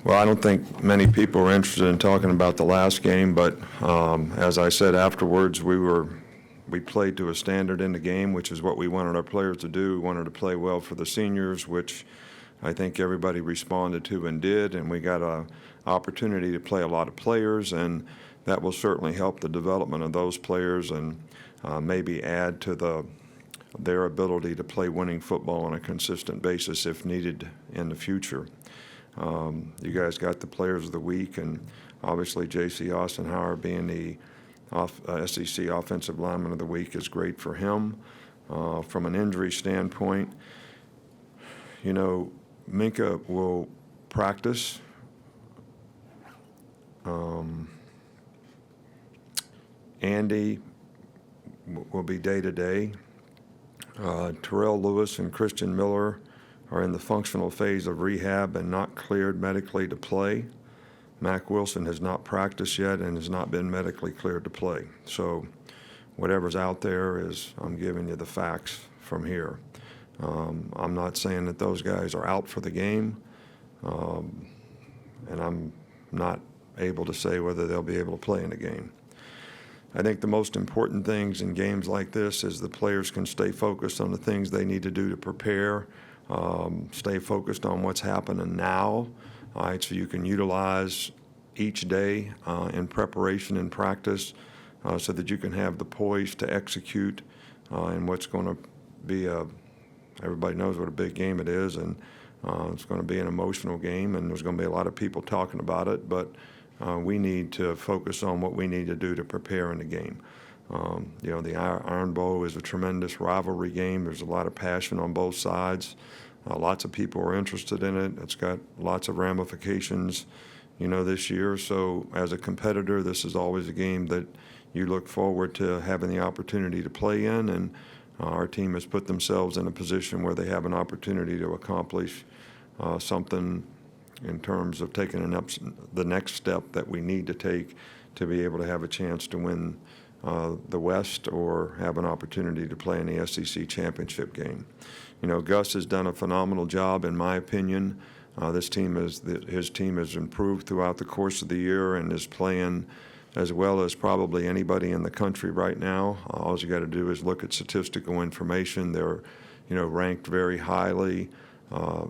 Well, I don't think many people are interested in talking about the last game, but as I said afterwards, we played to a standard in the game, which is what we wanted our players to do. We wanted to play well for the seniors, which I think everybody responded to and did, and we got an opportunity to play a lot of players, and that will certainly help the development of those players and maybe add to their ability to play winning football on a consistent basis if needed in the future. You guys got the players of the week, and obviously J.C. Austin-Howard being the SEC Offensive Lineman of the Week is great for him. From an injury standpoint, Minka will practice. Andy will be day-to-day. Terrell Lewis and Christian Miller are in the functional phase of rehab and not cleared medically to play. Mac Wilson has not practiced yet and has not been medically cleared to play. So whatever's out there is, I'm giving you the facts from here. I'm not saying that those guys are out for the game, and I'm not able to say whether they'll be able to play in the game. I think the most important things in games like this is the players can stay focused on the things they need to do to prepare, stay focused on what's happening now, all right, so you can utilize each day in preparation and practice so that you can have the poise to execute in what's going to be everybody knows what a big game it is, and it's going to be an emotional game, and there's going to be a lot of people talking about it, but we need to focus on what we need to do to prepare in the game. The Iron Bowl is a tremendous rivalry game. There's a lot of passion on both sides. Lots of people are interested in it. It's got lots of ramifications, this year. So as a competitor, this is always a game that you look forward to having the opportunity to play in, and our team has put themselves in a position where they have an opportunity to accomplish something in terms of taking the next step that we need to take to be able to have a chance to win the West or have an opportunity to play in the SEC championship game. Gus has done a phenomenal job, in my opinion. His team has improved throughout the course of the year and is playing as well as probably anybody in the country right now. All you got to do is look at statistical information. They're, ranked very highly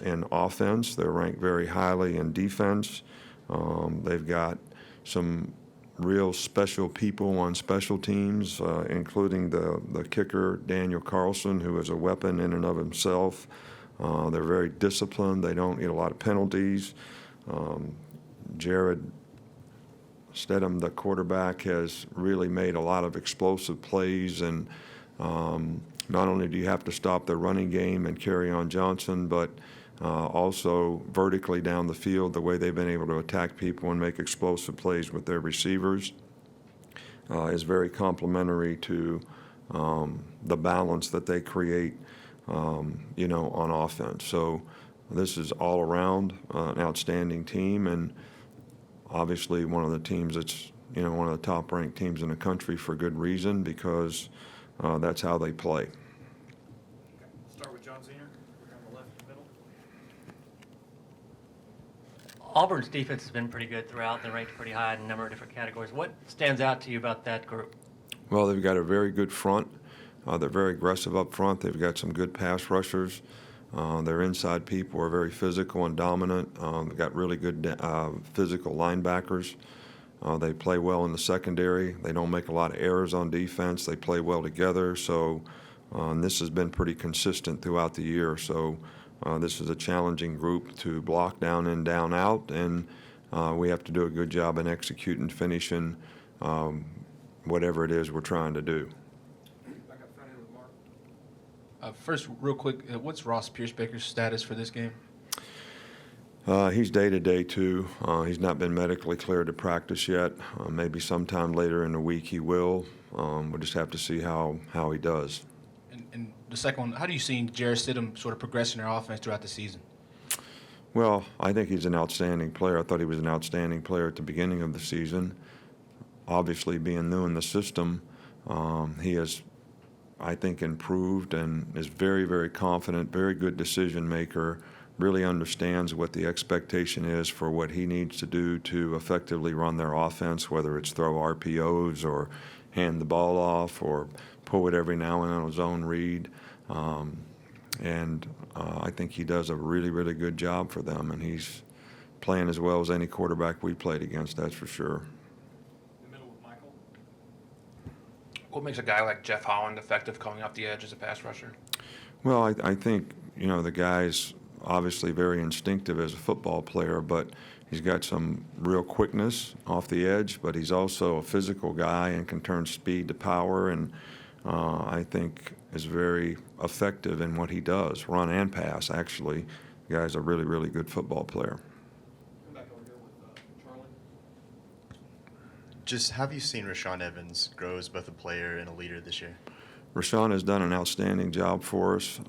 in offense. They're ranked very highly in defense. They've got some real special people on special teams, including the kicker, Daniel Carlson, who is a weapon in and of himself. They're very disciplined. They don't get a lot of penalties. Jared Stidham, the quarterback, has really made a lot of explosive plays, and not only do you have to stop the running game and carry on Johnson, but also vertically down the field, the way they've been able to attack people and make explosive plays with their receivers is very complementary to the balance that they create, on offense. So this is all around an outstanding team, and obviously one of the teams that's, one of the top-ranked teams in the country for good reason, because that's how they play. Okay. Start with John Zener. We're on the left middle. Auburn's defense has been pretty good throughout. They're ranked pretty high in a number of different categories. What stands out to you about that group? Well, they've got a very good front. They're very aggressive up front. They've got some good pass rushers. Their inside people are very physical and dominant. They've got really good physical linebackers. They play well in the secondary. They don't make a lot of errors on defense. They play well together. So this has been pretty consistent throughout the year. So this is a challenging group to block down in, down out, and we have to do a good job in executing, finishing whatever it is we're trying to do. Back up front end with Mark. First, real quick, what's Ross Piercebaker's status for this game? He's day-to-day, too. He's not been medically cleared to practice yet. Maybe sometime later in the week he will. We'll just have to see how he does. And the second one, how do you see Jarrett Stidham sort of progressing their offense throughout the season? Well, I think he's an outstanding player. I thought he was an outstanding player at the beginning of the season. Obviously, being new in the system, he has, I think, improved and is very, very confident, very good decision maker. really understands what the expectation is for what he needs to do to effectively run their offense, whether it's throw RPOs or hand the ball off or pull it every now and then on his own read. I think he does a really, really good job for them, and he's playing as well as any quarterback we played against, that's for sure. The middle with Michael. What makes a guy like Jeff Holland effective coming off the edge as a pass rusher? Well, I think, the guy's obviously very instinctive as a football player, but he's got some real quickness off the edge, but he's also a physical guy and can turn speed to power, and I think is very effective in what he does, run and pass, actually. The guy's a really, really good football player. Come back over here with Charlie. Just have you seen Rashad Evans grow as both a player and a leader this year? Rashawn has done an outstanding job for us.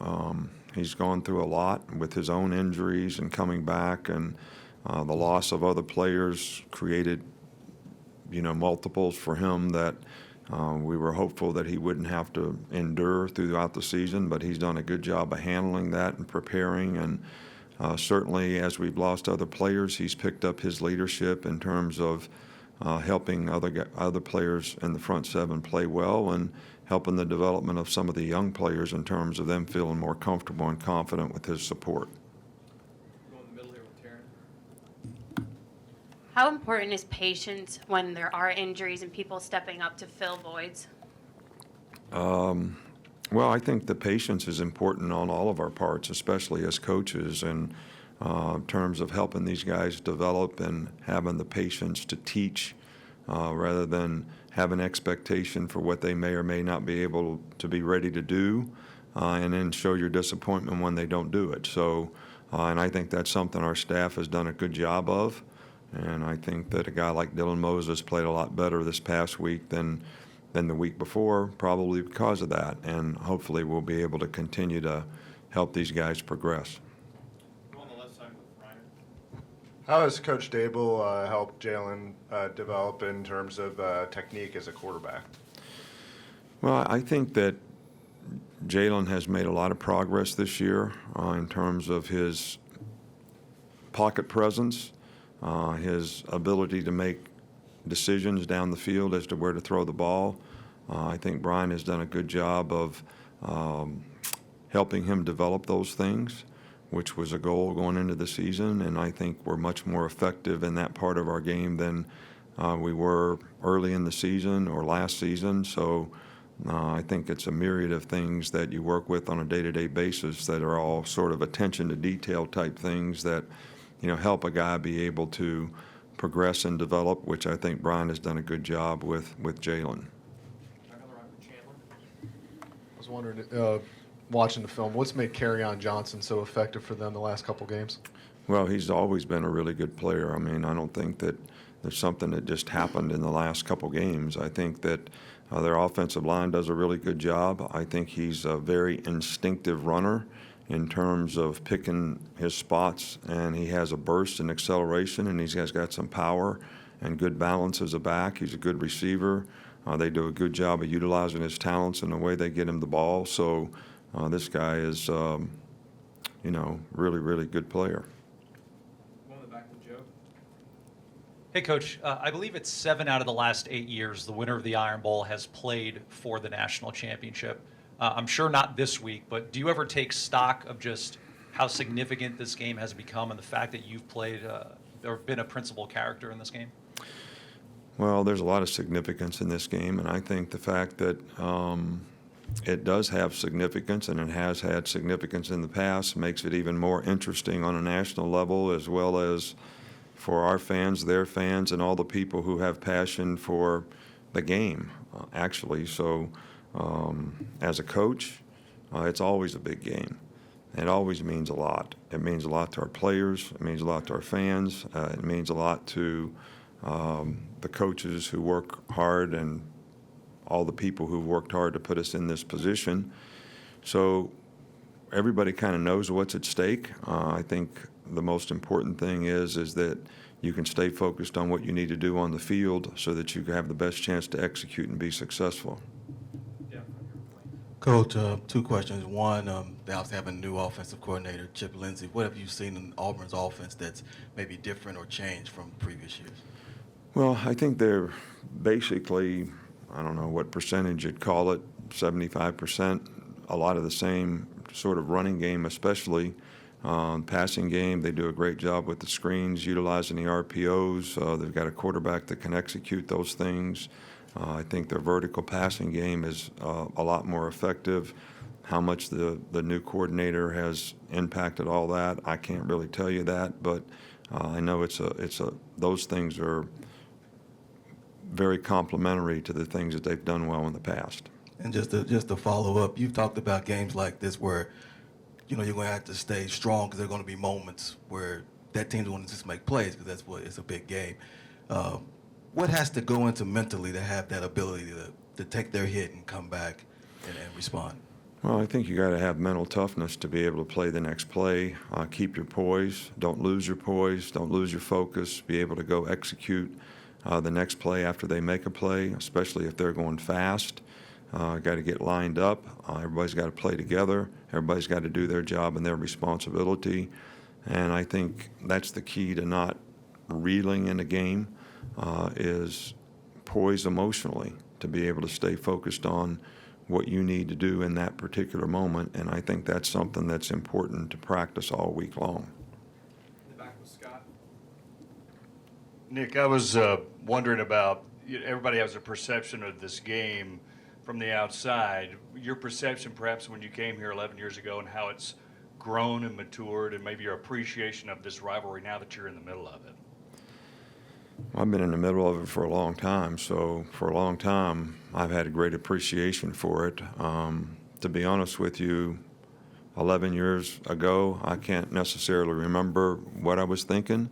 He's gone through a lot with his own injuries and coming back, and the loss of other players created, multiples for him that we were hopeful that he wouldn't have to endure throughout the season, but he's done a good job of handling that and preparing. And certainly, as we've lost other players, he's picked up his leadership in terms of helping other players in the front seven play well and helping the development of some of the young players in terms of them feeling more comfortable and confident with his support. Go in the middle here with Taryn. How important is patience when there are injuries and people stepping up to fill voids? Well, I think the patience is important on all of our parts, especially as coaches, and in terms of helping these guys develop and having the patience to teach rather than have an expectation for what they may or may not be able to be ready to do and then show your disappointment when they don't do it. So, and I think that's something our staff has done a good job of. And I think that a guy like Dylan Moses played a lot better this past week than the week before, probably because of that. And hopefully we'll be able to continue to help these guys progress. Go on the left side with Ryan. How has Coach Dable helped Jalen develop in terms of technique as a quarterback? Well, I think that Jalen has made a lot of progress this year in terms of his pocket presence, his ability to make decisions down the field as to where to throw the ball. I think Brian has done a good job of helping him develop those things, which was a goal going into the season, and I think we're much more effective in that part of our game than we were early in the season or last season. So I think it's a myriad of things that you work with on a day-to-day basis that are all sort of attention to detail type things that help a guy be able to progress and develop, which I think Brian has done a good job with Jalen. Back on the right with Chandler. I was wondering, watching the film, what's made Kerryon Johnson so effective for them the last couple games? Well, he's always been a really good player. I mean, I don't think that there's something that just happened in the last couple games. I think that their offensive line does a really good job. I think he's a very instinctive runner in terms of picking his spots, and he has a burst and acceleration, and he's got some power and good balance as a back. He's a good receiver. They do a good job of utilizing his talents in the way they get him the ball. So this guy is, really, really good player. Go in the back with Joe. Hey, Coach. I believe it's 7 out of the last 8 years the winner of the Iron Bowl has played for the national championship. I'm sure not this week, but do you ever take stock of just how significant this game has become and the fact that you've played or been a principal character in this game? Well, there's a lot of significance in this game, and I think the fact that it does have significance and it has had significance in the past makes it even more interesting on a national level, as well as for our fans, their fans, and all the people who have passion for the game, actually. So as a coach, it's always a big game. It always means a lot. It means a lot to our players. It means a lot to our fans. It means a lot to the coaches who work hard and all the people who've worked hard to put us in this position. So everybody kind of knows what's at stake. I think the most important thing is that you can stay focused on what you need to do on the field so that you can have the best chance to execute and be successful. Yeah, from your point. Coach, two questions. One, they obviously have a new offensive coordinator, Chip Lindsey. What have you seen in Auburn's offense that's maybe different or changed from previous years? Well, I think they're basically, I don't know what percentage you'd call it, 75%, a lot of the same sort of running game, especially passing game. They do a great job with the screens, utilizing the RPOs. They've got a quarterback that can execute those things. I think their vertical passing game is a lot more effective. How much the new coordinator has impacted all that, I can't really tell you that, but I know those things are very complementary to the things that they've done well in the past. And just to follow up, you've talked about games like this where, you're going to have to stay strong because there are going to be moments where that team's going to just make plays because that's what it's a big game. What has to go into mentally to have that ability to take their hit and come back and respond? Well, I think you got to have mental toughness to be able to play the next play. Keep your poise. Don't lose your poise. Don't lose your focus. Be able to go execute the next play after they make a play, especially if they're going fast. Got to get lined up. Everybody's got to play together. Everybody's got to do their job and their responsibility. And I think that's the key to not reeling in a game, is poise emotionally, to be able to stay focused on what you need to do in that particular moment. And I think that's something that's important to practice all week long. In the back with Scott. Nick, I was wondering about, everybody has a perception of this game from the outside. Your perception perhaps when you came here 11 years ago and how it's grown and matured, and maybe your appreciation of this rivalry now that you're in the middle of it. I've been in the middle of it for a long time, so for a long time I've had a great appreciation for it. To be honest with you, 11 years ago, I can't necessarily remember what I was thinking.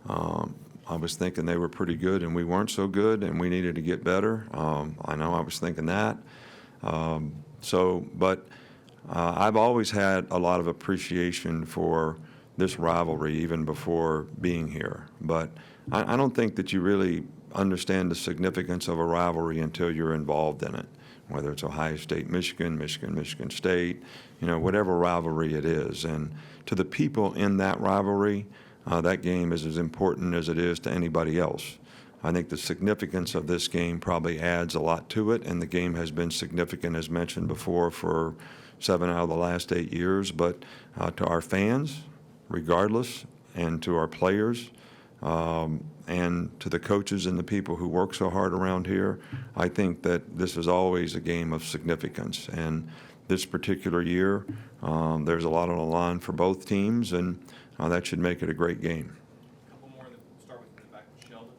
I was thinking they were pretty good and we weren't so good and we needed to get better. I know I was thinking that. But I've always had a lot of appreciation for this rivalry even before being here. But I don't think that you really understand the significance of a rivalry until you're involved in it, whether it's Ohio State, Michigan State, whatever rivalry it is. And to the people in that rivalry, that game is as important as it is to anybody else. I think the significance of this game probably adds a lot to it, and the game has been significant, as mentioned before, for 7 out of the last 8 years. But to our fans, regardless, and to our players, and to the coaches and the people who work so hard around here, I think that this is always a game of significance. And this particular year, there's a lot on the line for both teams, and that should make it a great game. A couple more that we'll start with in the back with Sheldon.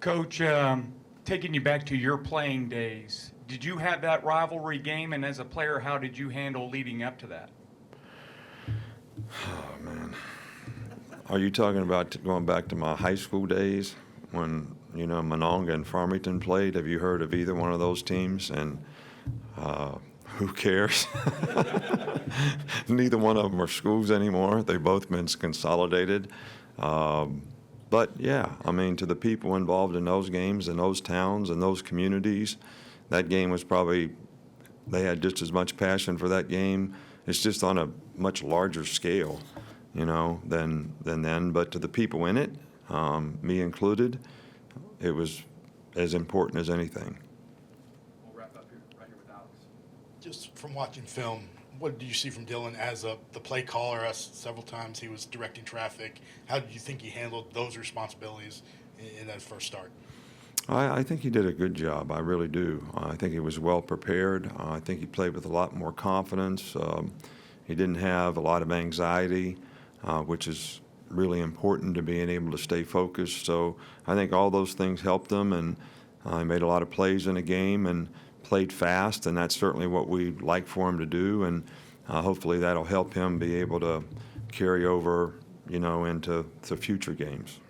Coach, taking you back to your playing days, did you have that rivalry game? And as a player, how did you handle leading up to that? Oh, man. Are you talking about going back to my high school days when, Monongah and Farmington played? Have you heard of either one of those teams? And who cares? Neither one of them are schools anymore. They've both been consolidated. But, yeah, to the people involved in those games and those towns and those communities, that game was probably, they had just as much passion for that game. It's just on a much larger scale, than then. But to the people in it, me included, it was as important as anything. We'll wrap up here, right here with Alex. Just from watching film, what did you see from Dylan as the play caller? Several times he was directing traffic. How did you think he handled those responsibilities in that first start? I think he did a good job. I really do. I think he was well prepared. I think he played with a lot more confidence. He didn't have a lot of anxiety, which is really important to being able to stay focused. So I think all those things helped him, and he made a lot of plays in the game and played fast, and that's certainly what we'd like for him to do. And hopefully that'll help him be able to carry over, into the future games.